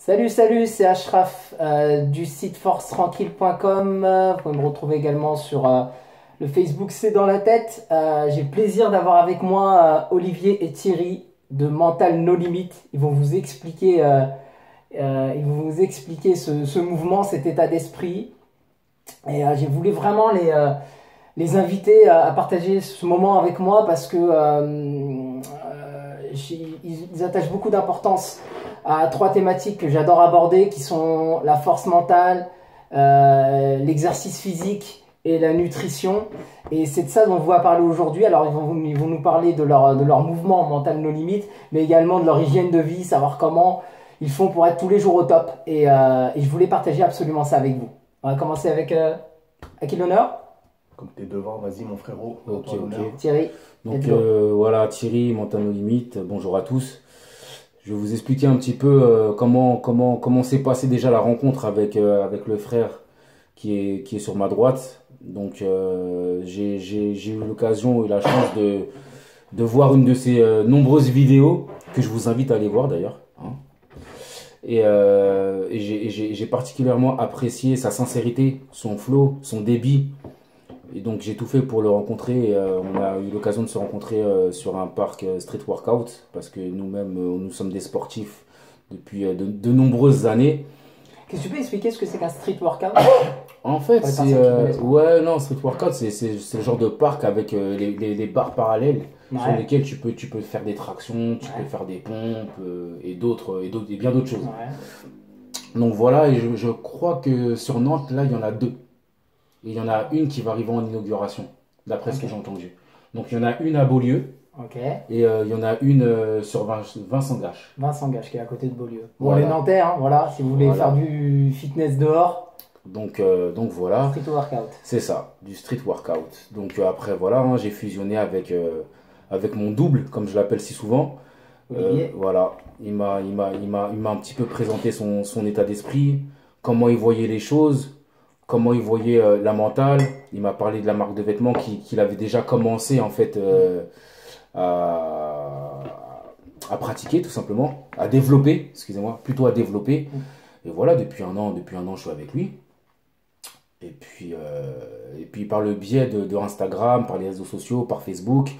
Salut, c'est Ashraf du site forcetranquille.com. Vous pouvez me retrouver également sur le Facebook C'est dans la tête. J'ai le plaisir d'avoir avec moi Olivier et Thierry de Mental No Limit. Ils vont vous expliquer, ce mouvement, cet état d'esprit. Et j'ai voulu vraiment les inviter à partager ce moment avec moi parce que ils attachent beaucoup d'importance à trois thématiques que j'adore aborder, qui sont la force mentale, l'exercice physique et la nutrition. Et c'est de ça dont on va parler aujourd'hui. Alors ils vont nous parler de leur mouvement Mental No Limit, mais également de leur hygiène de vie, savoir comment ils font pour être tous les jours au top. Et je voulais partager absolument ça avec vous. On va commencer avec à qui l'honneur? Comme t'es devant, vas-y mon frérot. Ok. Thierry. Donc voilà, Thierry, Mental No Limit, bonjour à tous. Je vais vous expliquer un petit peu comment s'est passé déjà la rencontre avec le frère qui est sur ma droite. Donc j'ai eu l'occasion et la chance de voir une de ses nombreuses vidéos que je vous invite à aller voir d'ailleurs, hein. Et j'ai particulièrement apprécié sa sincérité, son flow, son débit. Et donc j'ai tout fait pour le rencontrer. On a eu l'occasion de se rencontrer sur un parc street workout parce que nous-mêmes, nous sommes des sportifs depuis de nombreuses années. Qu'est-ce que tu peux expliquer ce que c'est qu'un street workout? En fait, Pour les c'est personnes qui connaissent pas. street workout, c'est le genre de parc avec les barres parallèles sur lesquelles tu peux faire des tractions, tu peux faire des pompes et bien d'autres choses. Ouais. Donc voilà, et je crois que sur Nantes, là, il y en a deux. Et il y en a une qui va arriver en inauguration, d'après ce que j'ai entendu. Donc il y en a une à Beaulieu. Ok. Et il y en a une sur Vincent Gache. Vincent Gache qui est à côté de Beaulieu. Bon, Voilà. les Nantais, hein, voilà, si vous voulez Voilà. faire du fitness dehors, Donc voilà, street workout. c'est ça, du street workout. Donc après voilà, hein, j'ai fusionné avec mon double, comme je l'appelle si souvent. Olivier. Voilà, il m'a un petit peu présenté son état d'esprit, comment il voyait les choses, comment il voyait la mentale. Il m'a parlé de la marque de vêtements qu'il avait déjà commencé en fait à pratiquer tout simplement, à développer, excusez-moi, plutôt à développer. Et voilà, depuis un an, je suis avec lui. Et puis par le biais de Instagram, par les réseaux sociaux, par Facebook,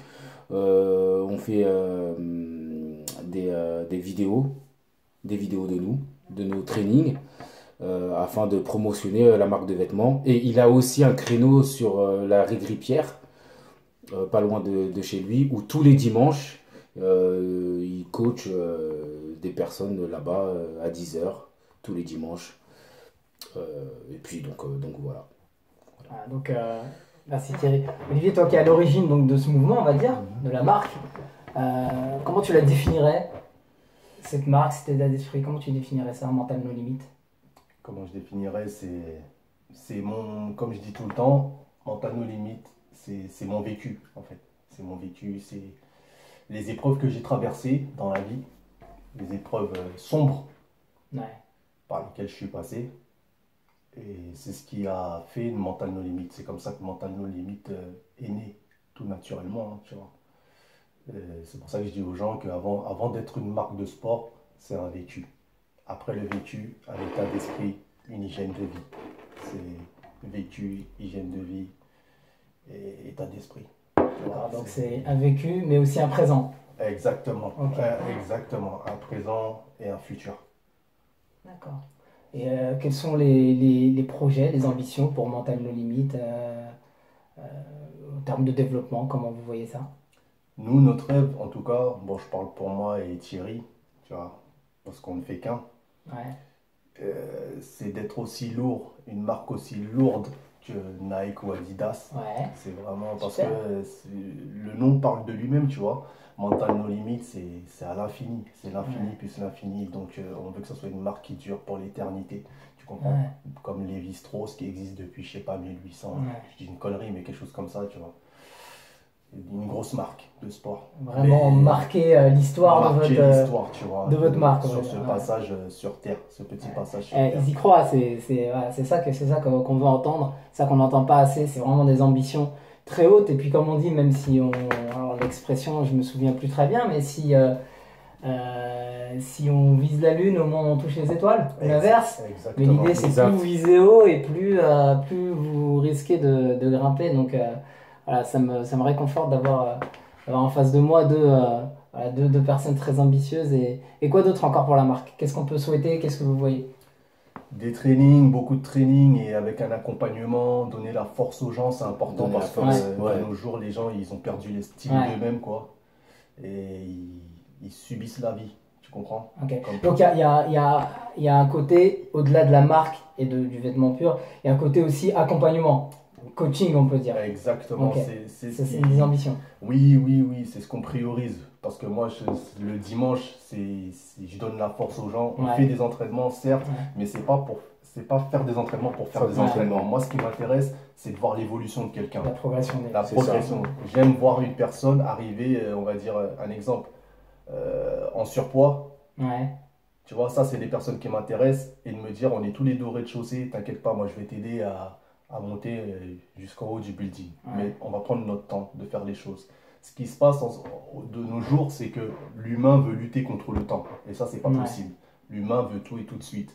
on fait des vidéos de nous, de nos trainings, afin de promotionner la marque de vêtements. Et il a aussi un créneau sur la rue Grippière, pas loin de chez lui, où tous les dimanches, il coach des personnes là-bas à 10h, tous les dimanches. Et puis donc voilà. Voilà, donc, merci Thierry. Olivier, toi qui es à l'origine donc, de ce mouvement, on va dire, de la marque, comment tu la définirais, cette marque, cet état d'esprit, comment tu définirais ça, Mental No Limit? Comment je définirais, c'est mon, comme je dis tout le temps, Mental No Limit, c'est mon vécu en fait. C'est mon vécu, c'est les épreuves que j'ai traversées dans la vie, les épreuves sombres par lesquelles je suis passé. Et c'est ce qui a fait Mental No Limit. C'est comme ça que Mental No Limit est né, tout naturellement, hein, tu vois. C'est pour ça que je dis aux gens qu'avant d'être une marque de sport, c'est un vécu. Après le vécu, un état d'esprit, une hygiène de vie. C'est vécu, hygiène de vie et état d'esprit. D'accord, donc c'est un vécu, mais aussi un présent. Exactement, Okay. Exactement. Un présent et un futur. D'accord. Et quels sont les projets, les ambitions pour Mental No Limit en termes de développement, comment vous voyez ça? Nous, notre rêve, en tout cas, bon, je parle pour moi et Thierry, tu vois, parce qu'on ne fait qu'un. Ouais. C'est d'être aussi lourd, une marque aussi lourde que Nike ou Adidas. Ouais. C'est vraiment parce Super. que le nom parle de lui-même, tu vois. Mental No Limit, c'est à l'infini. C'est l'infini plus l'infini. Donc, on veut que ce soit une marque qui dure pour l'éternité. Tu comprends? Ouais. Comme Lévi-Strauss qui existe depuis, je sais pas, 1800. Ouais. Je dis une connerie, mais quelque chose comme ça, tu vois. Une grosse marque de sport. Vraiment Mais marquer l'histoire marquer l'histoire, tu vois, de votre marque. sur Ouais. ce passage sur Terre, ce petit passage sur Eh, Terre. ils y croient, c'est ça qu'on veut entendre, ça qu'on n'entend pas assez, c'est vraiment des ambitions très hautes. Et puis comme on dit, même si alors l'expression, je me souviens plus très bien, mais si Si on vise la lune, au moins on touche les étoiles, ou l'inverse. Mais Exactement. l'idée, c'est Exact. plus vous visez haut et plus vous risquez de grimper. Donc voilà, ça me réconforte d'avoir en face de moi voilà, deux personnes très ambitieuses. Et quoi d'autre encore pour la marque? Qu'est-ce qu'on peut souhaiter? Qu'est-ce que vous voyez? Des trainings, beaucoup de trainings et avec un accompagnement, donner la force aux gens, c'est important Donner la parce que force, de ouais. nos jours, les gens, ils ont perdu l'estime Ouais. d'eux-mêmes, quoi. Et ils subissent la vie, tu comprends? Ok. Comme- Donc il y a un côté, au-delà de la marque et du vêtement pur, il y a un côté aussi accompagnement, coaching, on peut dire. Exactement, Ok. c'est Ça, ce c'est qui... des ambitions. Oui, c'est ce qu'on priorise. Parce que moi, le dimanche, je donne la force aux gens. On Ouais. fait des entraînements, certes, Ouais. mais c'est pas faire des entraînements pour faire des Ouais. entraînements. Moi, ce qui m'intéresse, c'est de voir l'évolution de quelqu'un. La progression des. La C'est ça. progression. J'aime voir une personne arriver, on va dire un exemple, en surpoids. Ouais. Tu vois, ça, c'est des personnes qui m'intéressent et de me dire, on est tous les deux au rez-de-chaussée, t'inquiète pas, moi, je vais t'aider à monter jusqu'en haut du building. Ouais. Mais on va prendre notre temps de faire les choses. Ce qui se passe de nos jours, c'est que l'humain veut lutter contre le temps. Et ça, c'est pas Ouais. possible. L'humain veut tout et tout de suite.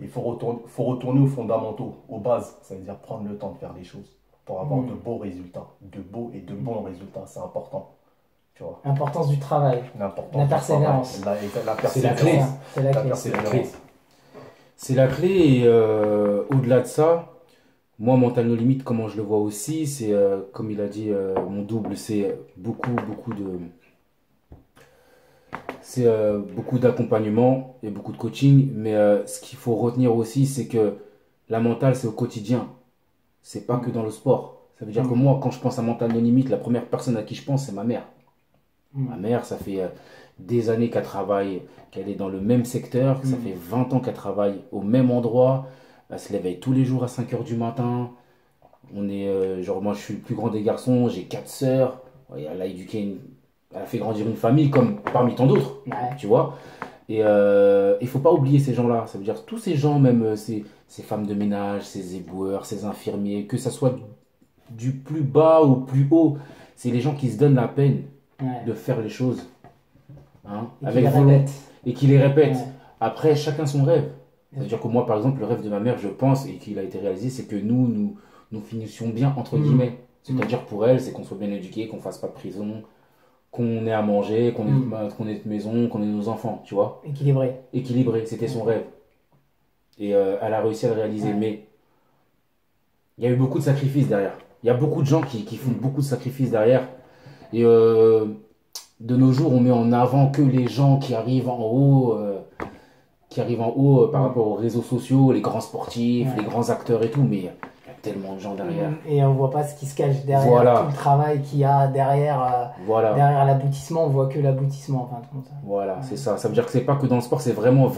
Il faut retourner aux fondamentaux, aux bases. Ça veut dire prendre le temps de faire les choses pour avoir de beaux résultats. De beaux et de bons résultats. C'est important. Tu vois, L'importance du travail. l'important. La du persévérance. travail, la C'est la persévérance. clé. C'est la La clé. C'est la clé. persévérance. C'est la clé et au-delà de ça, moi, Mental No Limit, comment je le vois aussi, c'est comme il a dit, mon double, c'est beaucoup d'accompagnement et beaucoup de coaching. Mais ce qu'il faut retenir aussi, c'est que la mentale, c'est au quotidien. C'est pas que dans le sport. Ça veut dire que moi, quand je pense à Mental No Limit, la première personne à qui je pense, c'est ma mère. Ma mère, ça fait des années qu'elle travaille, qu'elle est dans le même secteur, que ça fait 20 ans qu'elle travaille au même endroit. Elle se réveille tous les jours à 5 heures du matin. Genre, moi, je suis le plus grand des garçons, j'ai 4 sœurs. Ouais, elle a fait grandir une famille comme parmi tant d'autres, Ouais. tu vois. Et il faut pas oublier ces gens-là. Ça veut dire tous ces gens, même ces femmes de ménage, ces éboueurs, ces infirmiers, que ça soit du plus bas au plus haut, c'est les gens qui se donnent la peine Ouais. de faire les choses. Hein, Et qui avec les volonté. répète. Et qui les répètent. Ouais. Après, chacun son rêve. C'est-à-dire que moi, par exemple, le rêve de ma mère, je pense, et qu'il a été réalisé, c'est que nous finissions bien, entre guillemets. C'est-à-dire pour elle, c'est qu'on soit bien éduqués, qu'on fasse pas de prison, qu'on ait à manger, qu'on ait de maison, qu'on ait nos enfants, tu vois. Équilibré. Équilibré, c'était son rêve. Et elle a réussi à le réaliser. Ouais. Mais il y a eu beaucoup de sacrifices derrière. Il y a beaucoup de gens qui font beaucoup de sacrifices derrière. Et de nos jours, on met en avant que les gens qui arrivent en haut, par rapport aux réseaux sociaux, les grands sportifs, Ouais. les grands acteurs et tout. Mais il y a tellement de gens derrière. Et on voit pas ce qui se cache derrière, Voilà. tout le travail qu'il y a derrière, Voilà. derrière l'aboutissement. On voit que l'aboutissement en fin de compte. Voilà, c'est ça. Ça veut dire que c'est pas que dans le sport, c'est vraiment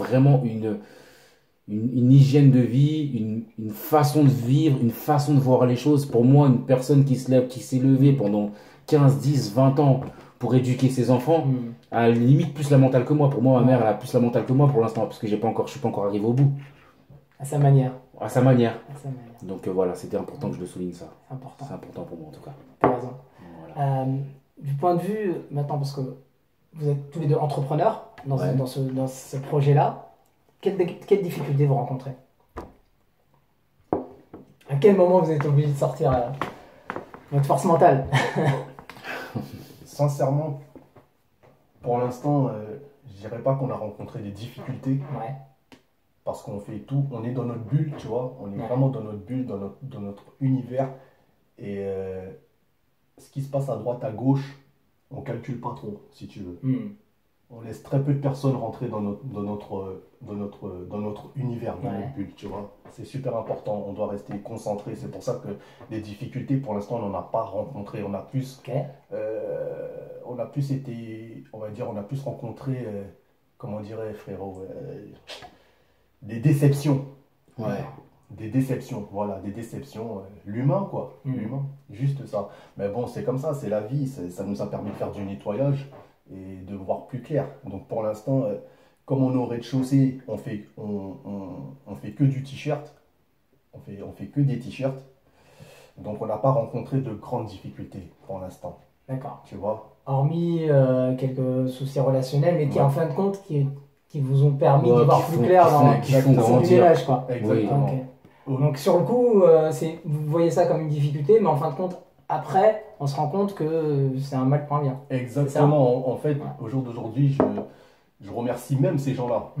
une hygiène de vie, une façon de vivre, une façon de voir les choses. Pour moi, une personne qui s'est levée pendant 15, 10, 20 ans pour éduquer ses enfants, elle a limite plus la mentale que moi. Pour moi, ma mère, elle a plus la mentale que moi pour l'instant, parce que je suis pas encore arrivé au bout, À sa manière. à sa manière. À sa manière. Donc voilà, c'était important que je le souligne ça. C'est important. C'est important pour moi en tout cas. T'as raison. Voilà. Du point de vue, maintenant, parce que vous êtes tous les deux entrepreneurs Ouais. dans ce projet-là, quelles difficultés vous rencontrez? À quel moment vous êtes obligé de sortir votre force mentale? Sincèrement, pour l'instant, je dirais pas qu'on a rencontré des difficultés Ouais. parce qu'on fait tout, on est dans notre bulle, tu vois, on est Ouais. vraiment dans notre bulle, dans notre univers. Et ce qui se passe à droite, à gauche, on calcule pas trop, si tu veux. On laisse très peu de personnes rentrer dans notre univers, dans Ouais. notre bulle, tu vois. C'est super important, on doit rester concentré. C'est pour ça que les difficultés, pour l'instant, on n'en a pas rencontré. On a plus, Ok. on a plus été, on va dire, on a plus rencontré, comment on dirait, frérot, des déceptions. Ouais. Des déceptions, voilà, des déceptions. L'humain, quoi. L'humain, juste ça. Mais bon, c'est comme ça, c'est la vie. Ça nous a permis de faire du nettoyage et de voir plus clair. Donc pour l'instant, comme on est au rez-de-chaussée, on fait que du t-shirt. On fait que des t-shirts. Donc on n'a pas rencontré de grandes difficultés pour l'instant. D'accord. Tu vois, hormis quelques soucis relationnels, mais qui Ouais. en fin de compte, qui vous ont permis Ouais, d'y voir qui plus font- clair qui font- dans qui font c'est du grandir. ménage, quoi. Exactement. Ok. Donc sur le coup, vous voyez ça comme une difficulté, mais en fin de compte, après, on se rend compte que c'est un mal pour un bien. Exactement. En fait, Ouais. au jour d'aujourd'hui, je remercie même ces gens-là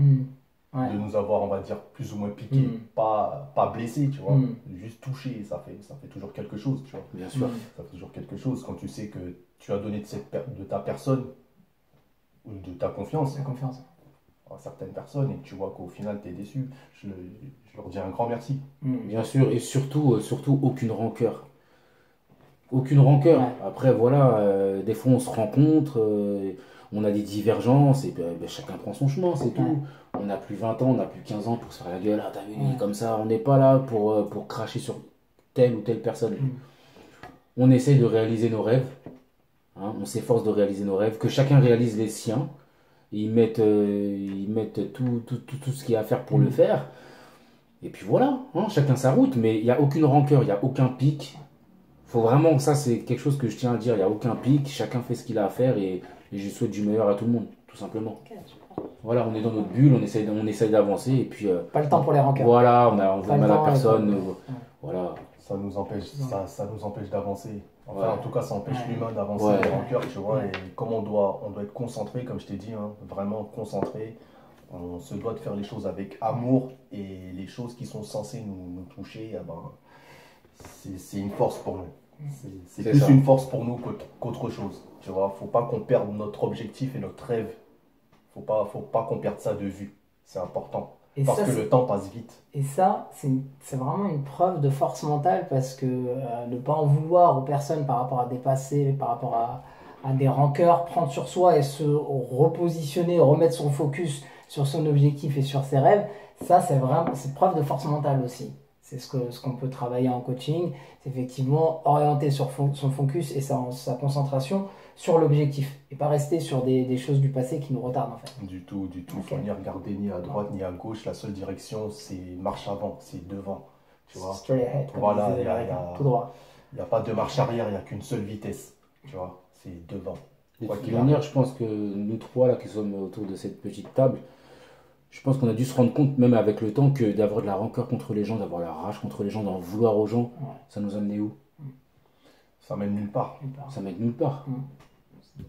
Ouais. de nous avoir, on va dire, plus ou moins piqué, Mm. pas blessé, tu vois, Mm. juste touché, ça fait toujours quelque chose, tu vois. Bien sûr. Ça fait toujours quelque chose quand tu sais que tu as donné de ta personne ou de ta confiance La confiance. à certaines personnes et que tu vois qu'au final tu es déçu. Je leur dis un grand merci. Bien sûr, et surtout aucune rancœur. Aucune rancœur. Ouais. Après, voilà, des fois on se rencontre, on a des divergences, et ben, chacun prend son chemin, c'est tout. Ouais. On n'a plus 20 ans, on n'a plus 15 ans pour se faire la gueule, ah t'as vu, il est Ouais. comme ça, on n'est pas là pour cracher sur telle ou telle personne. Mm. On essaye de réaliser nos rêves, hein, on s'efforce de réaliser nos rêves, que chacun réalise les siens, et ils mettent tout ce qu'il y a à faire pour le faire. Et puis voilà, hein, chacun sa route, mais il n'y a aucune rancœur, il n'y a aucun pic. Faut vraiment, ça c'est quelque chose que je tiens à dire, il n'y a aucun pic, chacun fait ce qu'il a à faire et je souhaite du meilleur à tout le monde, tout simplement. Ok, super. Voilà, on est dans notre bulle, on essaye d'avancer et puis Pas le temps pour les rancœurs. voilà, on veut Pas le mal à temps, personne, ouais. voilà. Ça nous empêche, ça nous empêche d'avancer. Enfin, Ouais. en tout cas, ça empêche Ouais. l'humain d'avancer, Ouais. les rancœurs, tu vois. Ouais. Et comme on doit être concentré, comme je t'ai dit, hein, vraiment concentré, on se doit de faire les choses avec amour et les choses qui sont censées nous toucher, eh ben, c'est une force pour nous. C'est C'est plus ça. une force pour nous qu'autre chose. Tu vois, faut pas qu'on perde notre objectif et notre rêve. Faut pas qu'on perde ça de vue. C'est important. Et Parce ça, que c'est- le temps passe vite. Et ça, c'est vraiment une preuve de force mentale parce que ne pas en vouloir aux personnes par rapport à des passés, par rapport à des rancœurs, prendre sur soi et se repositionner, remettre son focus sur son objectif et sur ses rêves, ça c'est preuve de force mentale aussi. C'est ce qu'on peut travailler en coaching, c'est effectivement orienter sur son focus et sa concentration sur l'objectif et pas rester sur des choses du passé qui nous retardent en fait. Du tout. Ok. Faut ni regarder ni à droite ni à gauche. La seule direction, c'est marche avant, c'est devant. Tu vois. Straight ahead, comme Voilà, disaient les y a- Américains, y a- tout droit. Il n'y a pas de marche arrière, il n'y a qu'une seule vitesse. Tu vois, c'est devant. De Quoi toute qu'il manière, je pense que nous trois là qui sommes autour de cette petite table, je pense qu'on a dû se rendre compte, même avec le temps, que d'avoir de la rancœur contre les gens, d'avoir la rage contre les gens, d'en vouloir aux gens, Ouais. ça nous a mené où? Ça mène nulle part. Ça mène nulle part.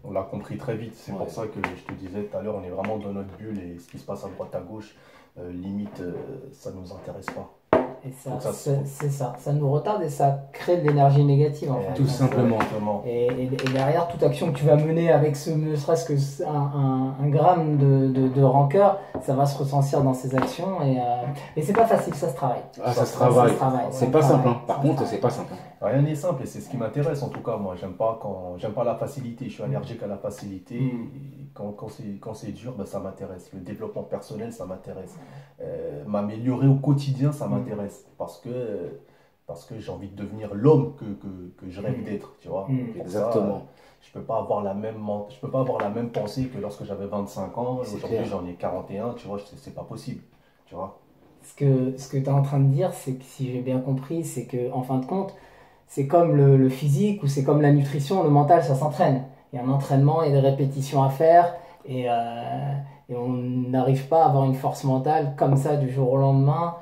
On l'a compris très vite. C'est Ouais. pour ça que je te disais tout à l'heure, on est vraiment dans notre bulle et ce qui se passe à droite, à gauche, limite, ça ne nous intéresse pas. Et ça, Donc ça, c'est ça. Ça nous retarde et ça crée de l'énergie négative en fait. Tout simplement. Exactement. Et derrière, toute action que tu vas mener avec ne serait-ce que un gramme de rancœur, ça va se ressentir dans ces actions. Et c'est pas facile, ça se travaille. Ah, ça se Ça travaille. se travaille. C'est pas simple, hein. Ça Par se contre, travaille. c'est pas simple, hein. Rien n'est simple et c'est ce qui m'intéresse en tout cas. Moi, j'aime pas la facilité. Je suis allergique à la facilité. Et quand c'est dur, ben, ça m'intéresse. Le développement personnel, ça m'intéresse. M'améliorer au quotidien, ça m'intéresse. Parce que j'ai envie de devenir l'homme que je rêve d'être. Tu vois. Pour Exactement. Ça, je peux pas avoir la même pensée que lorsque j'avais 25 ans. C'est Aujourd'hui, clair. j'en ai 41. Tu vois, c'est pas possible. Tu vois. Ce que tu es en train de dire, c'est que si j'ai bien compris, c'est que en fin de compte, c'est comme le physique ou c'est comme la nutrition, le mental, ça s'entraîne. Il y a un entraînement et des répétitions à faire et on n'arrive pas à avoir une force mentale comme ça du jour au lendemain.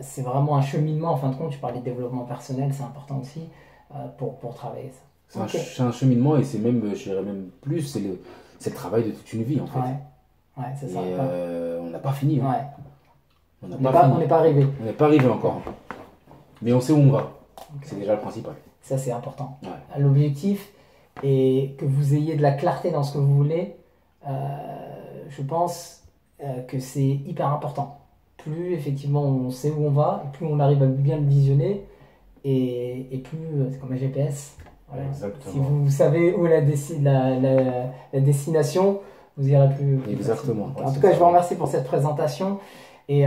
C'est vraiment un cheminement. En fin de compte, tu parlais de développement personnel, c'est important aussi pour travailler ça. C'est Ok. c'est un cheminement et c'est même, je dirais même plus, c'est le travail de toute une vie en fait. Ouais, c'est ça. Et on n'a pas fini, hein. Ouais. On n'a On n'est pas fini. on n'est pas arrivé. On n'est pas arrivé encore. Mais on sait où on va. Ok. C'est déjà le principal. Ça, c'est important. Ouais. L'objectif est que vous ayez de la clarté dans ce que vous voulez. Je pense que c'est hyper important. Plus effectivement on sait où on va, et plus on arrive à bien le visionner, et plus c'est comme un GPS. Voilà. Exactement. Si vous savez où est la destination, vous irez plus. Exactement. facilement. En tout cas, je vous remercie pour cette présentation et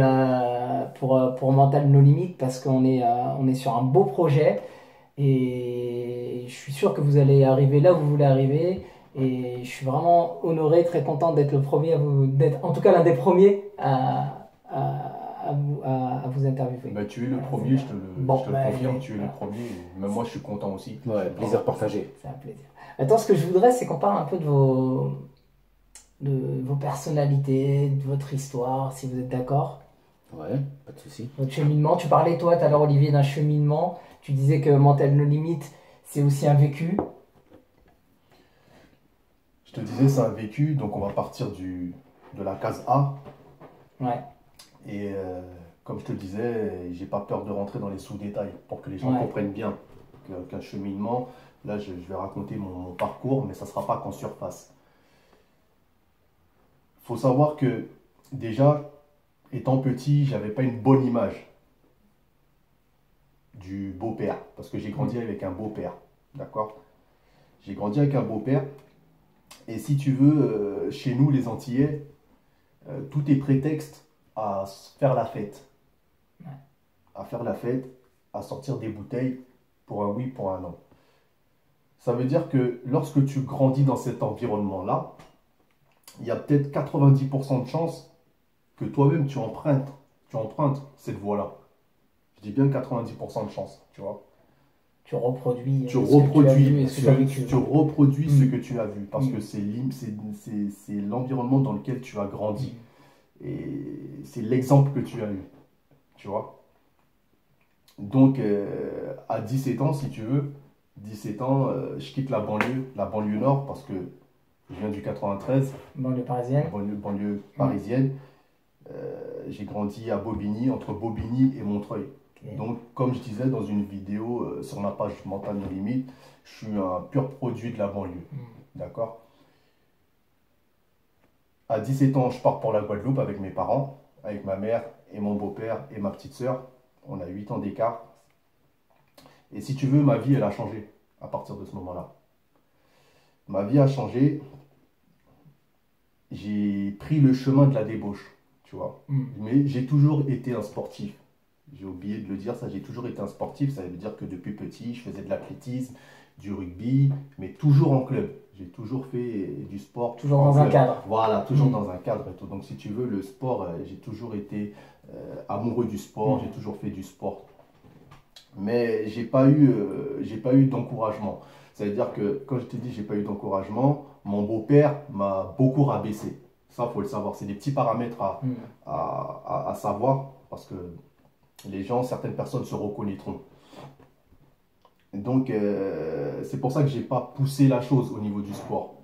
pour Mental No Limit parce qu'on est sur un beau projet et je suis sûr que vous allez arriver là où vous voulez arriver et je suis vraiment honoré, très content d'être le premier, d'être en tout cas l'un des premiers à à vous interviewer. Bah, tu es le premier, je te le confirme, tu es le voilà. premier. Même moi, je suis content aussi. Ouais, plaisir partagé. C'est un plaisir. Maintenant, ce que je voudrais, c'est qu'on parle un peu de vos personnalités, de votre histoire, si vous êtes d'accord. Ouais, pas de souci. Votre cheminement. Tu parlais, toi, tout à l'heure, Olivier, d'un cheminement. Tu disais que Mental No Limit, c'est aussi un vécu. Je te disais, c'est un vécu, donc on va partir de la case A. Ouais. Et comme je te le disais, j'ai pas peur de rentrer dans les sous-détails pour que les gens Ouais. comprennent bien qu'un cheminement. Là, je vais raconter mon parcours, mais ça sera pas qu'en surface. Faut savoir que déjà, étant petit, j'avais pas une bonne image du beau-père, parce que j'ai grandi avec un beau-père, d'accord? J'ai grandi avec un beau-père, et si tu veux, chez nous, les Antillais, tout est prétexte à faire la fête. Ouais. À faire la fête, à sortir des bouteilles pour un oui, pour un non. Ça veut dire que lorsque tu grandis dans cet environnement-là, il y a peut-être 90% de chances que toi-même tu empruntes cette voie-là. Je dis bien 90% de chances, tu vois. Tu reproduis Tu ce que tu as reproduis, vu et ce que tu as vécu. tu reproduis ce Mm. que tu as vu, parce que c'est l'environnement dans lequel tu as grandi. Et c'est l'exemple que tu as eu, tu vois. Donc, à 17 ans, si tu veux, 17 ans, je quitte la banlieue nord, parce que je viens du 93, Banlieue parisienne. banlieue parisienne. J'ai grandi à Bobigny, entre Bobigny et Montreuil. Ok. Donc, comme je disais dans une vidéo sur ma page Mental No Limit, je suis un pur produit de la banlieue. D'accord? À 17 ans, je pars pour la Guadeloupe avec mes parents, avec ma mère et mon beau-père et ma petite sœur. On a 8 ans d'écart. Et si tu veux, ma vie, elle a changé à partir de ce moment-là. Ma vie a changé. J'ai pris le chemin de la débauche, tu vois. Mais j'ai toujours été un sportif. J'ai oublié de le dire, ça, j'ai toujours été un sportif. Ça veut dire que depuis petit, je faisais de l'athlétisme, du rugby, mais toujours en club. J'ai toujours fait du sport. Toujours en dans un club. cadre. Voilà, toujours dans un cadre et tout. Donc, si tu veux, le sport, j'ai toujours été amoureux du sport, j'ai toujours fait du sport. Mais j'ai pas eu d'encouragement. Ça veut dire que, quand je t'ai dit j'ai pas eu d'encouragement, mon beau-père m'a beaucoup rabaissé. Ça, faut le savoir. C'est des petits paramètres à savoir, parce que certaines personnes se reconnaîtront. Donc, c'est pour ça que j'ai pas poussé la chose au niveau du sport.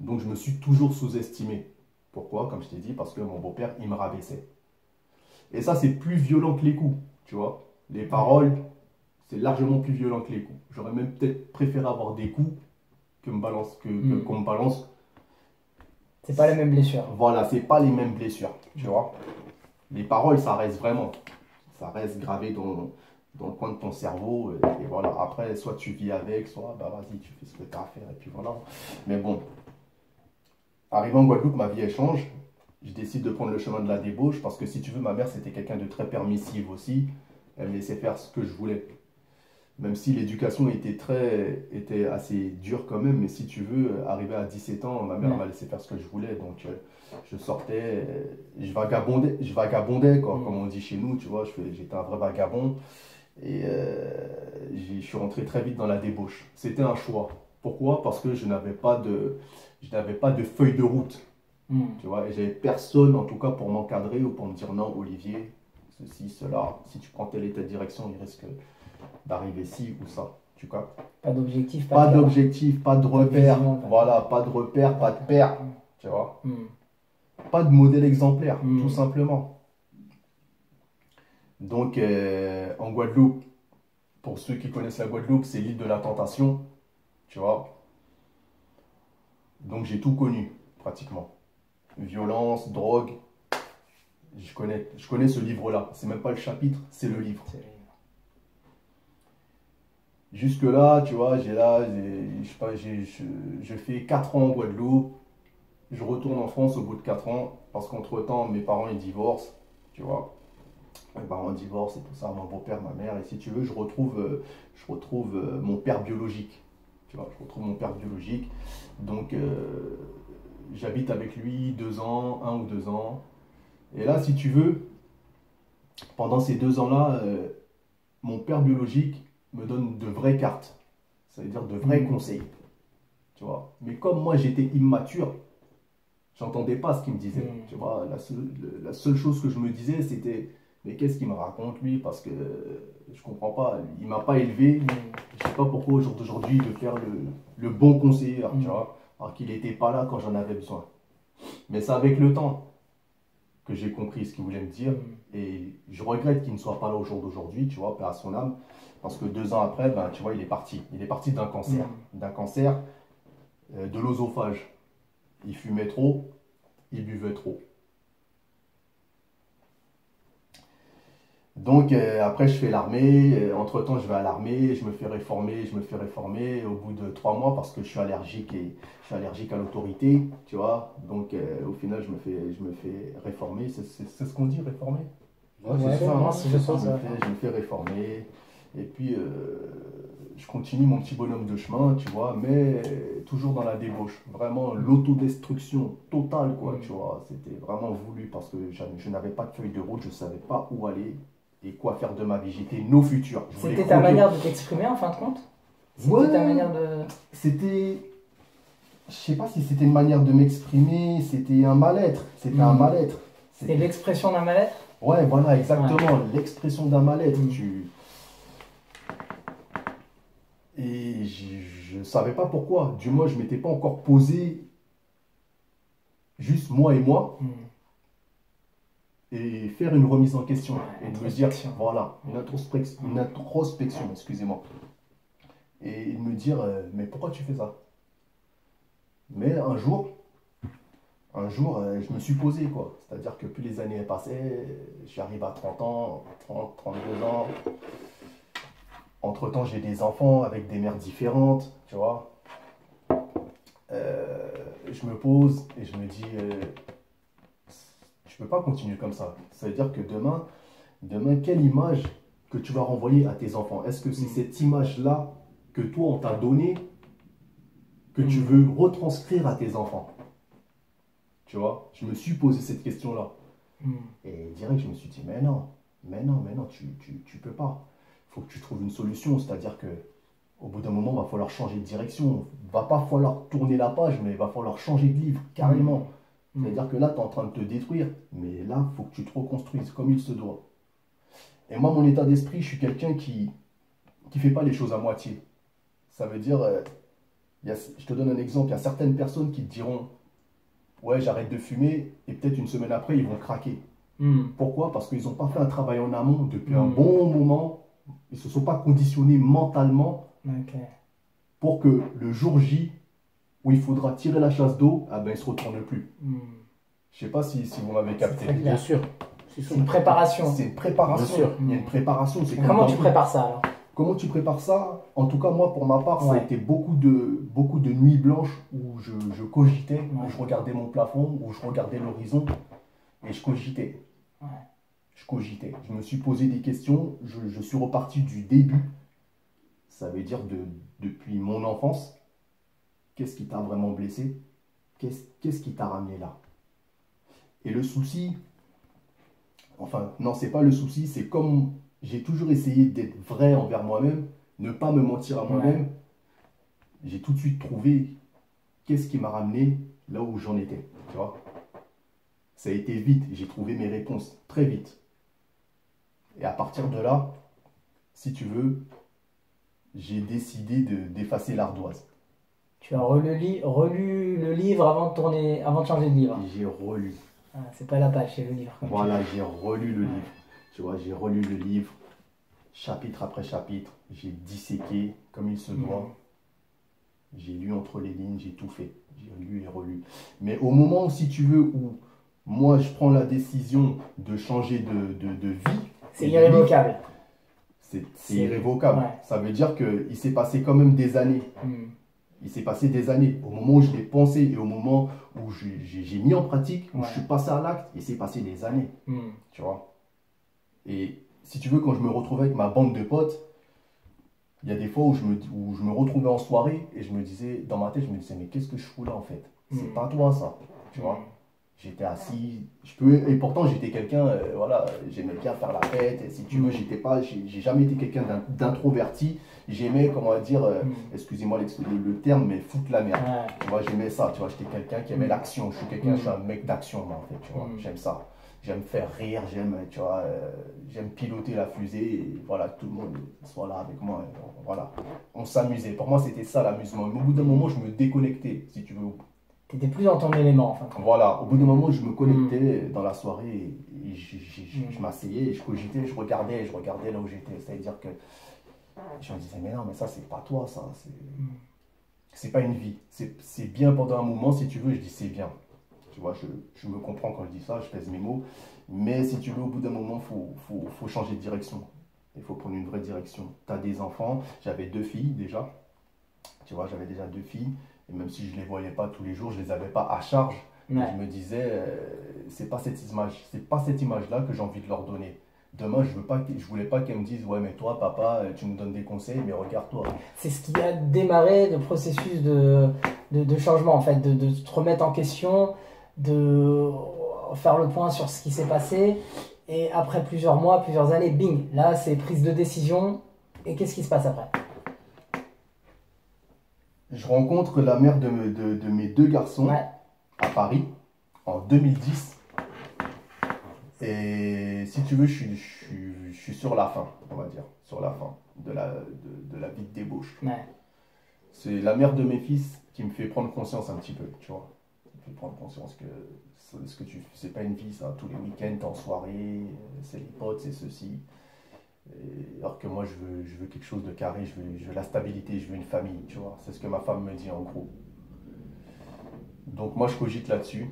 Donc, je me suis toujours sous-estimé. Pourquoi? Comme je t'ai dit, parce que mon beau-père, il me rabaissait. Et ça, c'est plus violent que les coups, tu vois. Les paroles, c'est largement plus violent que les coups. J'aurais même peut-être préféré avoir des coups qu'on me balance. C'est pas la même blessure. Voilà, c'est pas les mêmes blessures, tu vois. Les paroles, ça reste vraiment. Ça reste gravé dans le coin de ton cerveau. Et voilà, après, soit tu vis avec, soit bah vas-y, tu fais ce que tu as à faire. Et puis voilà. Mais bon, arrivé en Guadeloupe, ma vie, elle change. Je décide de prendre le chemin de la débauche, parce que si tu veux, ma mère, c'était quelqu'un de très permissive aussi. Elle me laissait faire ce que je voulais. Même si l'éducation était assez dure quand même, mais si tu veux, arrivé à 17 ans, ma mère m'a laissé faire ce que je voulais. Donc, je sortais, je vagabondais quoi, comme on dit chez nous, tu vois. J'étais un vrai vagabond. Et je suis rentré très vite dans la débauche. C'était un choix. Pourquoi? Parce que je n'avais pas de feuille de route. Tu vois, et j'avais personne, en tout cas, pour m'encadrer ou pour me dire non, Olivier, ceci, cela, si tu prends telle et telle direction, il risque d'arriver ci ou ça. Tu vois. Pas d'objectif, Pas d'objectif, pas de repère. vision, Voilà, pas de repère, pas de père. Tu vois. Mm. Pas de modèle exemplaire, Mm. tout simplement. Donc, en Guadeloupe, pour ceux qui connaissent la Guadeloupe, c'est l'île de la tentation. Tu vois. Donc, j'ai tout connu, pratiquement. Violence, drogue. Je connais ce livre-là. C'est même pas le chapitre, c'est le livre. Jusque-là, tu vois, je fais 4 ans en Guadeloupe. Je retourne en France au bout de 4 ans. Parce qu'entre-temps, mes parents, ils divorcent. Tu vois. Mes parents divorcent et tout ça, mon beau-père, ma mère. Et si tu veux, je retrouve mon père biologique. Tu vois, je retrouve mon père biologique. Donc, j'habite avec lui 2 ans, 1 ou 2 ans. Et là, si tu veux, pendant ces 2 ans-là, mon père biologique me donne de vraies cartes, ça veut dire de vrais conseils, tu vois. Mais comme moi j'étais immature, j'entendais pas ce qu'il me disait, tu vois. La seule chose que je me disais, c'était, mais qu'est-ce qu'il me raconte lui, parce que je comprends pas, il m'a pas élevé, je sais pas pourquoi au jour d'aujourd'hui il veut faire le bon conseiller, tu vois, alors qu'il n'était pas là quand j'en avais besoin. Mais c'est avec le temps que j'ai compris ce qu'il voulait me dire. Et je regrette qu'il ne soit pas là au jour d'aujourd'hui, tu vois, paix à son âme. Parce que 2 ans après, ben, tu vois, il est parti. Il est parti d'un cancer. D'un cancer de l'œsophage. Il fumait trop, il buvait trop. Donc après, je fais l'armée. Entre-temps, je vais à l'armée, je me fais réformer, au bout de 3 mois parce que je suis allergique à l'autorité, tu vois. Donc au final, je me fais réformer. C'est ce qu'on dit, réformer? Ouais, c'est ça, hein. Je me fais réformer. Et puis, je continue mon petit bonhomme de chemin, tu vois, mais toujours dans la débauche. Vraiment l'autodestruction totale, quoi, tu vois. C'était vraiment voulu parce que je n'avais pas de feuille de route, je ne savais pas où aller et quoi faire de ma vie. J'étais nos futurs. C'était ta manière de t'exprimer en fin de compte? C'était ta manière de... C'était... Je sais pas si c'était une manière de m'exprimer, c'était un mal-être. C'était un mal-être. C'était l'expression d'un mal-être? Ouais, voilà, exactement. L'expression d'un mal-être. Et je ne savais pas pourquoi. Du moins, je ne m'étais pas encore posé juste moi et moi. Et faire une remise en question. Et de me dire, voilà, une introspection, excusez-moi. Et de me dire, mais pourquoi tu fais ça? Mais un jour, je me suis posé, quoi. C'est-à-dire que plus les années passaient, j'arrive à 30 ans, 30, 32 ans. Entre-temps, j'ai des enfants avec des mères différentes, tu vois. Je me pose et je me dis, je peux pas continuer comme ça. Ça veut dire que demain, quelle image que tu vas renvoyer à tes enfants? Est-ce que c'est cette image-là que toi, on t'a donnée, que tu veux retranscrire à tes enfants? Tu vois, je me suis posé cette question-là. Et direct, je me suis dit, mais non, tu peux pas. Il faut que tu trouves une solution. C'est-à-dire que au bout d'un moment, il va falloir changer de direction. Il va pas falloir tourner la page, mais il va falloir changer de livre, carrément. C'est-à-dire que là, tu es en train de te détruire, mais là, il faut que tu te reconstruises comme il se doit. Et moi, mon état d'esprit, je suis quelqu'un qui ne fait pas les choses à moitié. Ça veut dire, je te donne un exemple, il y a certaines personnes qui te diront, ouais, j'arrête de fumer, et peut-être une semaine après, ils vont craquer. Pourquoi? Parce qu'ils n'ont pas fait un travail en amont depuis un bon moment. Ils ne se sont pas conditionnés mentalement pour que le jour J, où il faudra tirer la chasse d'eau, ah ben, ils ne se retournent plus. Je ne sais pas si vous m'avez capté. Bien sûr. C'est une préparation. C'est une préparation. Bien sûr. Il y a une préparation. Comment tu prépares ça alors? Comment tu prépares ça? En tout cas, moi, pour ma part, ça a été beaucoup de nuits blanches où je cogitais, où je regardais mon plafond, où je regardais l'horizon et je cogitais. Je cogitais. Je me suis posé des questions. Je suis reparti du début. Ça veut dire depuis mon enfance. Qu'est-ce qui t'a vraiment blessé? Qu'est-ce qui t'a ramené là? Et le souci, enfin, non, c'est pas le souci, c'est comme j'ai toujours essayé d'être vrai envers moi-même, ne pas me mentir à moi-même, j'ai tout de suite trouvé qu'est-ce qui m'a ramené là où j'en étais, tu vois. Ça a été vite, j'ai trouvé mes réponses très vite. Et à partir de là, si tu veux, j'ai décidé d'effacer l'ardoise. Tu as relu le livre avant de changer de livre? J'ai relu. Ah, c'est pas la page, c'est le livre. Voilà, j'ai relu le livre. Tu vois, j'ai relu le livre, chapitre après chapitre. J'ai disséqué comme il se doit. J'ai lu entre les lignes, j'ai tout fait. J'ai lu et relu. Mais au moment, si tu veux, où moi je prends la décision de changer de vie. C'est irrévocable. C'est irrévocable. Ouais. Ça veut dire qu'il s'est passé quand même des années. Il s'est passé des années. Au moment où je l'ai pensé et au moment où j'ai mis en pratique, où je suis passé à l'acte, il s'est passé des années. Tu vois. Et si tu veux, quand je me retrouvais avec ma bande de potes, il y a des fois où je me retrouvais en soirée et je me disais, dans ma tête, je me disais, mais qu'est-ce que je fous là en fait? C'est pas toi ça. Tu vois. J'étais assis, et pourtant j'étais quelqu'un, voilà, j'aimais bien faire la fête, et si tu veux, j'ai jamais été quelqu'un d'introverti, j'aimais, comment dire, excusez-moi le terme, mais foutre la merde, tu vois, j'aimais ça, tu vois, j'étais quelqu'un qui aimait l'action, je suis un mec d'action, moi, en fait, tu vois, j'aime ça, j'aime faire rire, tu vois, j'aime piloter la fusée, et voilà, tout le monde soit là avec moi, et voilà, on s'amusait, pour moi c'était ça l'amusement, mais au bout d'un moment je me déconnectais, si tu veux. T'étais plus dans ton élément, enfin. Voilà, au bout d'un moment, je me connectais dans la soirée et je m'asseyais et je cogitais, je regardais là où j'étais. C'est-à-dire que je me disais, mais non, mais ça, c'est pas toi, ça. C'est pas une vie. C'est bien pendant un moment, si tu veux, je dis c'est bien. Tu vois, je me comprends quand je dis ça, je pèse mes mots. Mais si tu veux, au bout d'un moment, faut changer de direction. Il faut prendre une vraie direction. Tu as des enfants, j'avais 2 filles déjà. Tu vois, j'avais déjà 2 filles. Et même si je ne les voyais pas tous les jours, je ne les avais pas à charge. Je me disais, c'est pas cette image-là que j'ai envie de leur donner. Demain, je voulais pas qu'elles me disent, ouais, mais toi, papa, tu nous donnes des conseils, mais regarde-toi. C'est ce qui a démarré le processus de changement, en fait, de te remettre en question, de faire le point sur ce qui s'est passé. Et après plusieurs mois, plusieurs années, bing, là, c'est prise de décision. Et qu'est-ce qui se passe après? Je rencontre la mère de mes 2 garçons à Paris en 2010. Et si tu veux, je suis sur la fin, on va dire, sur la fin de la vie de débauche. C'est la mère de mes fils qui me fait prendre conscience un petit peu, tu vois. Qui me fait prendre conscience que ce que tu fais, c'est pas une vie, ça. Tous les week-ends, t'es en soirée, c'est les potes, c'est ceci. Alors que moi, je veux quelque chose de carré, je veux la stabilité, je veux une famille, tu vois. C'est ce que ma femme me dit en gros. Donc moi, je cogite là-dessus,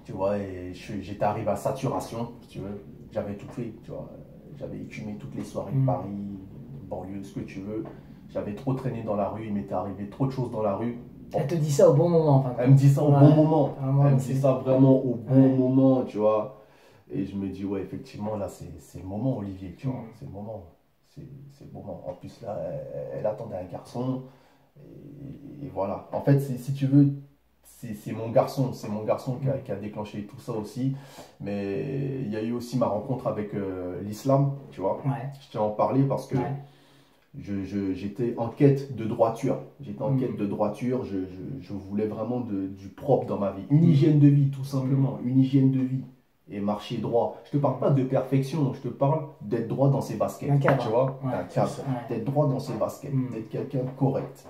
tu vois, et j'étais arrivé à saturation, si tu veux. J'avais tout fait, tu vois. J'avais écumé toutes les soirées de Paris, banlieue, ce que tu veux. J'avais trop traîné dans la rue, il m'était arrivé trop de choses dans la rue. Elle te dit ça au bon moment, enfin. Elle me dit ça au bon moment. Elle me dit ça vraiment au bon moment, tu vois. Et je me dis, ouais, effectivement, là, c'est le moment, Olivier, tu vois. C'est le moment. C'est le moment. En plus, là, elle attendait un garçon. Et voilà. En fait, si tu veux, c'est mon garçon. C'est mon garçon qui a déclenché tout ça aussi. Mais il y a eu aussi ma rencontre avec l'islam, tu vois. Je tiens à en parler parce que j'étais en quête de droiture. J'étais en quête de droiture. Je voulais vraiment du propre dans ma vie. Une hygiène de vie, tout simplement. Une hygiène de vie. Et marcher droit. Je te parle pas de perfection, je te parle d'être droit dans ses baskets. Tu vois, un cadre. D'être droit dans ses baskets, d'être quelqu'un de correct.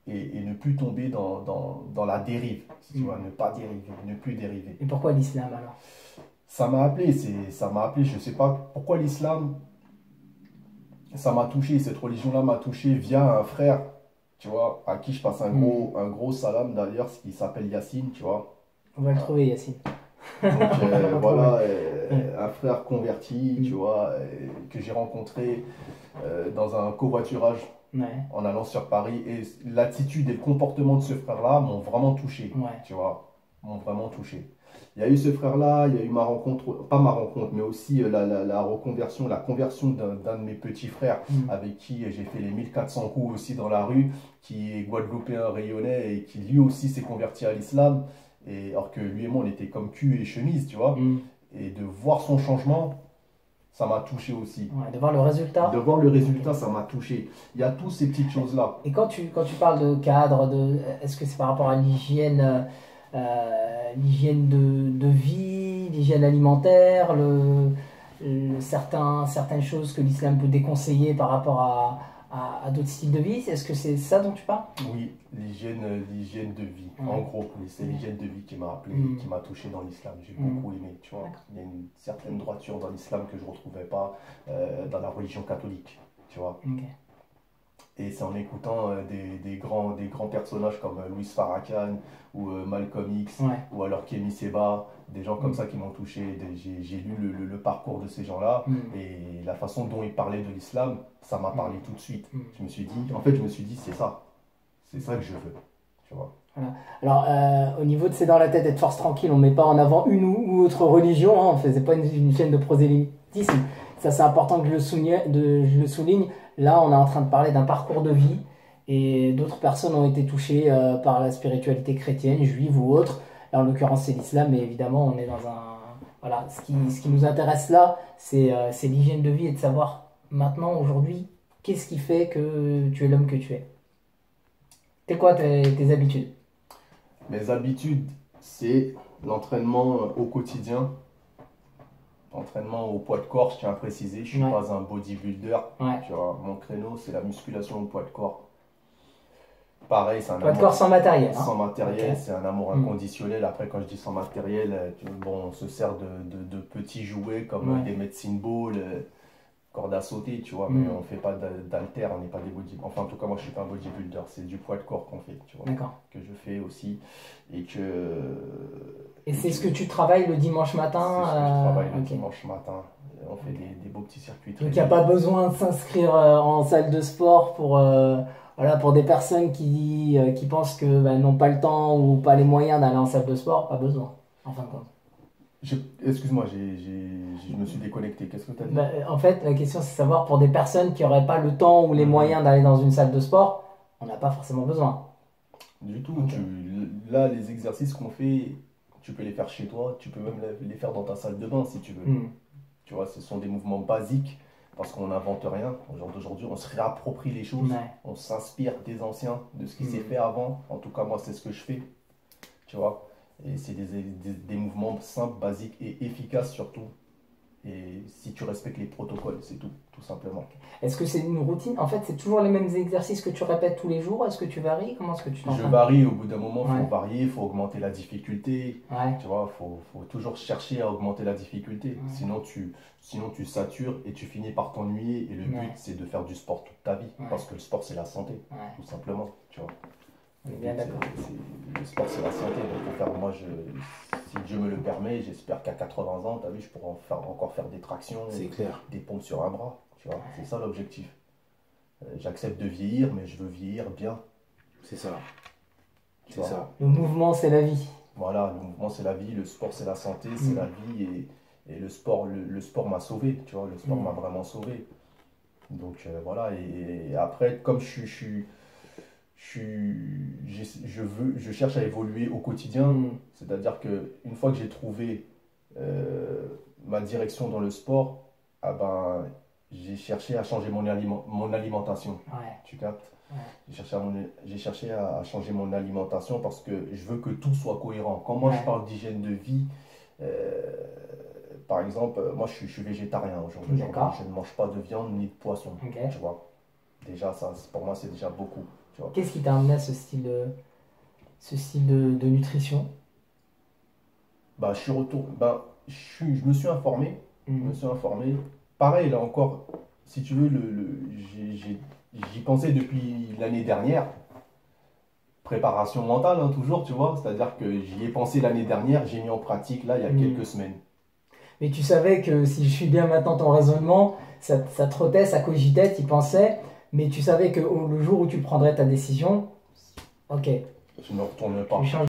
Et ne plus tomber dans la dérive. Si tu vois, ne pas dériver, ne plus dériver. Et pourquoi l'islam alors? Ça m'a appelé, je sais pas pourquoi l'islam, ça m'a touché, cette religion-là m'a touché via un frère, tu vois, à qui je passe un gros salam d'ailleurs, qui s'appelle Yacine, tu vois. On va le trouver, Yacine. Donc voilà, un frère converti, tu vois, que j'ai rencontré dans un covoiturage en allant sur Paris. Et l'attitude et le comportement de ce frère-là m'ont vraiment touché, tu vois, m'ont vraiment touché. Il y a eu ce frère-là, il y a eu ma rencontre, pas ma rencontre, mais aussi la reconversion, la conversion d'un de mes petits frères avec qui j'ai fait les 1400 coups aussi dans la rue, qui est guadeloupéen rayonnais et qui lui aussi s'est converti à l'islam. Et alors que lui et moi on était comme cul et chemise, tu vois, et de voir son changement, ça m'a touché aussi. De voir le résultat. De voir le résultat, ça m'a touché. Il y a toutes ces petites choses-là. Et quand tu parles de cadre, est-ce que c'est par rapport à l'hygiène de vie, l'hygiène alimentaire, certaines choses que l'islam peut déconseiller par rapport à d'autres styles de vie? Est-ce que c'est ça dont tu parles? Oui, l'hygiène de vie. En gros, c'est l'hygiène de vie qui m'a appelé, qui m'a touché dans l'islam. J'ai beaucoup aimé, tu vois. Il y a une certaine droiture dans l'islam que je ne retrouvais pas dans la religion catholique, tu vois. Et c'est en écoutant des grands personnages comme Louis Farrakhan ou Malcolm X ou alors Kémy Séba, des gens comme ça qui m'ont touché. J'ai lu le parcours de ces gens-là et la façon dont ils parlaient de l'islam, ça m'a parlé tout de suite. Je me suis dit, c'est ça que je veux, tu vois. Voilà. Alors, au niveau de C'est dans la tête, être force tranquille, on ne met pas en avant une ou autre religion, on ne faisait pas une chaîne de prosélytisme. Ça, c'est important que je le souligne. Là, on est en train de parler d'un parcours de vie et d'autres personnes ont été touchées par la spiritualité chrétienne, juive ou autre. Là, en l'occurrence, c'est l'islam, mais évidemment, on est dans un... Voilà, ce qui nous intéresse là, c'est l'hygiène de vie et de savoir maintenant, aujourd'hui, qu'est-ce qui fait que tu es l'homme que tu es. C'est quoi tes habitudes? Mes habitudes, c'est l'entraînement au quotidien. Entraînement au poids de corps, je tiens à préciser, je ne suis Ouais. pas un bodybuilder. Ouais. Tu vois, mon créneau, c'est la musculation au poids de corps. Pareil, c'est un Poids de amour corps sans matériel. Hein. sans matériel, Ok. c'est un amour Mm. inconditionnel. Après, quand je dis sans matériel, bon, on se sert de petits jouets comme Ouais. des medicine balls, cordes à sauter, tu vois, mais on ne fait pas d'haltère, on n'est pas des bodybuilders. Enfin, en tout cas, moi, je ne suis pas un bodybuilder, c'est du poids de corps qu'on fait, tu vois, D'accord. que je fais aussi. Et Et c'est ce que tu travailles le dimanche matin? C'est ce que je travaille le Ok. dimanche matin. On fait des beaux petits circuits. Donc il n'y a pas besoin de s'inscrire en salle de sport voilà, pour des personnes qui pensent que bah, n'ont pas le temps ou pas les moyens d'aller en salle de sport, pas besoin, en fin de compte. Excuse-moi, je me suis déconnecté. Qu'est-ce que tu as dit? Bah, en fait, la question c'est de savoir pour des personnes qui n'auraient pas le temps ou les moyens d'aller dans une salle de sport, on n'a pas forcément besoin. Du tout. Ok. Là, les exercices qu'on fait, tu peux les faire chez toi. Tu peux même les faire dans ta salle de bain si tu veux. Mm. Tu vois, ce sont des mouvements basiques parce qu'on n'invente rien. Au jour d'aujourd'hui, on se réapproprie les choses. Ouais. On s'inspire des anciens, de ce qui s'est fait avant. En tout cas, moi, c'est ce que je fais. Tu vois. Et c'est des mouvements simples, basiques et efficaces surtout. Et si tu respectes les protocoles, c'est tout simplement. Est-ce que c'est une routine? En fait, c'est toujours les mêmes exercices que tu répètes tous les jours? Est-ce que tu varies? Comment est-ce que tu Je t'entraînes? varie au bout d'un moment, il Ouais. faut varier, il faut augmenter la difficulté. Ouais. Tu vois, faut toujours chercher à augmenter la difficulté. Ouais. Sinon, tu satures et tu finis par t'ennuyer. Et le Ouais. but, c'est de faire du sport toute ta vie. Ouais. Parce que le sport, c'est la santé, Ouais. tout simplement. Tu vois. On est Le bien but, d'accord. le sport, c'est la santé. Donc, faut faire, si Dieu me le permet, j'espère qu'à 80 ans, tu as vu, je pourrai encore faire des tractions, C'est clair. des pompes sur un bras. Tu vois, c'est ça l'objectif. J'accepte de vieillir, mais je veux vieillir bien. C'est ça. Tu C'est vois. ça. Le mouvement, c'est la vie. Voilà, le mouvement c'est la vie, le sport c'est la santé, c'est la vie et le sport m'a sauvé, tu vois, le sport m'a vraiment sauvé. Donc voilà, et après comme je cherche à évoluer au quotidien, c'est-à-dire que une fois que j'ai trouvé ma direction dans le sport, ah ben, j'ai cherché à changer mon alimentation, Ouais. tu captes? Ouais. J'ai cherché à changer mon alimentation parce que je veux que tout soit cohérent. Quand moi je Ouais. parle d'hygiène de vie, par exemple, moi je suis végétarien aujourd'hui. D'accord. Je ne mange pas de viande ni de poisson. Ok. Tu vois. Déjà, ça, pour moi, c'est déjà beaucoup. Tu vois. Qu'est-ce qui t'a amené à ce style de nutrition? Bah, je me suis informé. Je me suis informé. Pareil, là encore, si tu veux, j'y pensais depuis l'année dernière. Préparation mentale, hein, toujours, tu vois. C'est-à-dire que j'y ai pensé l'année dernière, j'ai mis en pratique, là, il y a quelques semaines. Mais tu savais que, si je suis bien maintenant ton raisonnement, ça trottait, ça cogitait, tu y pensais, mais tu savais que le jour où tu prendrais ta décision, ok, Je ne retourne pas. tu changes